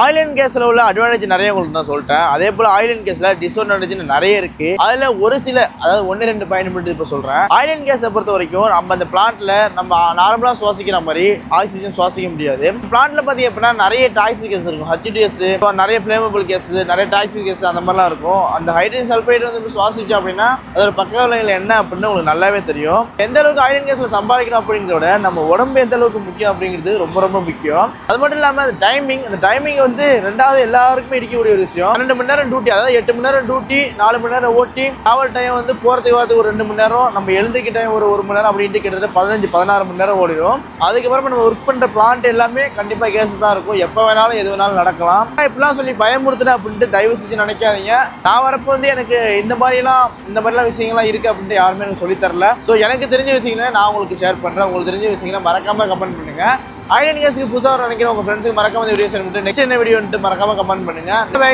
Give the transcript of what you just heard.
Oil and கேஸ்ல உள்ள advantage நிறைய உங்களுக்கு நான் சொல்லிட்டேன். அதே போல ஆயில் அண்ட் கேஸ்ல டிஸ்அட்வான்டேஜ் நிறைய இருக்கு. அதுல ஒரு சில அதாவது 1-2 பாயிண்ட் மட்டும் இப்ப சொல்றேன். ஆயில் அண்ட் கேஸை பொறுத்த வரைக்கும் நம்ம அந்த பிளான்ட்ல நம்ம நார்மலா சுவாசிக்கிற மாதிரி ஆக்சிஜன் சுவாசிக்க முடியாது. பிளான்ட்ல பாத்தீங்க அப்படின்னா நிறைய டாக்ஸிக் கேஸ் இருக்கும். ஹெச்டிஎஸ், நிறைய ஃபிளேமபிள் கேஸ், நிறைய டாக்ஸிக் கேஸ் அந்த மாதிரிலாம் இருக்கும். அந்த ஹைட்ரஜன் சல்பைட் வந்து சுவாசிச்சோம் அப்படின்னா அதோட பக்க விளைவுகள் என்ன அப்படின்னு உங்களுக்கு நல்லாவே தெரியும். எந்த அளவுக்கு ஆயில் அண்ட் கேஸ்ல சம்பாதிக்கணும் அப்படிங்கிறத நம்ம உடம்பு எந்த அளவுக்கு முக்கியம் அப்படிங்கிறது ரொம்ப ரொம்ப முக்கியம். அது மட்டும் இல்லாம அந்த டைமிங் வந்து ரெண்டாவது எல்லாருக்குமே இருக்கக்கூடிய ஒரு விஷயம். 12 மணி நேரம் டியூட்டி, அதாவது 8 மணி நேரம் டியூட்டி, 4 மணி நேரம் ஓட்டி, டிராவல் டைம் வந்து போறதுக்கு வரதுக்கு ஒரு 2 மணி நேரம், நம்ம எழுந்துக்க டைம் ஒரு 1 மணி நேரம் அப்படின்ட்டு கிட்டத்தட்ட 15-16 மணி நேரம் ஓடிடும். அதுக்கப்புறம் நம்ம ஒர்க் பண்ற பிளான்ட் எல்லாமே கண்டிப்பா கேஸ் தான் இருக்கும். எப்ப வேணாலும் எது வேணாலும் நடக்கலாம். இப்படிலாம் சொல்லி பயமுறுத்துறேன் அப்படின்ட்டு தயவு செஞ்சு நினைக்காதீங்க. நான் வரப்போ வந்து எனக்கு இந்த மாதிரிலாம் விஷயங்கள்லாம் இருக்கு அப்படின்ட்டு யாருமே எனக்கு சொல்லி தரல. ஸோ எனக்கு தெரிஞ்ச விஷயங்களை நான் உங்களுக்கு ஷேர் பண்றேன். உங்களுக்கு தெரிஞ்ச விஷயங்களை மறக்காம கமெண்ட் பண்ணுங்க. ஆயில் அண்ட் கேஸ்க்கு புதுசாக நினைக்கிற உங்க ஃப்ரெண்ட்ஸுக்கு மறக்காம இந்த வீடியோ ஷேர் பண்ணிட்டு நெக்ஸ்ட் என்ன வீடியோன்ட்டு மறக்காம கமெண்ட் பண்ணுங்க. பை.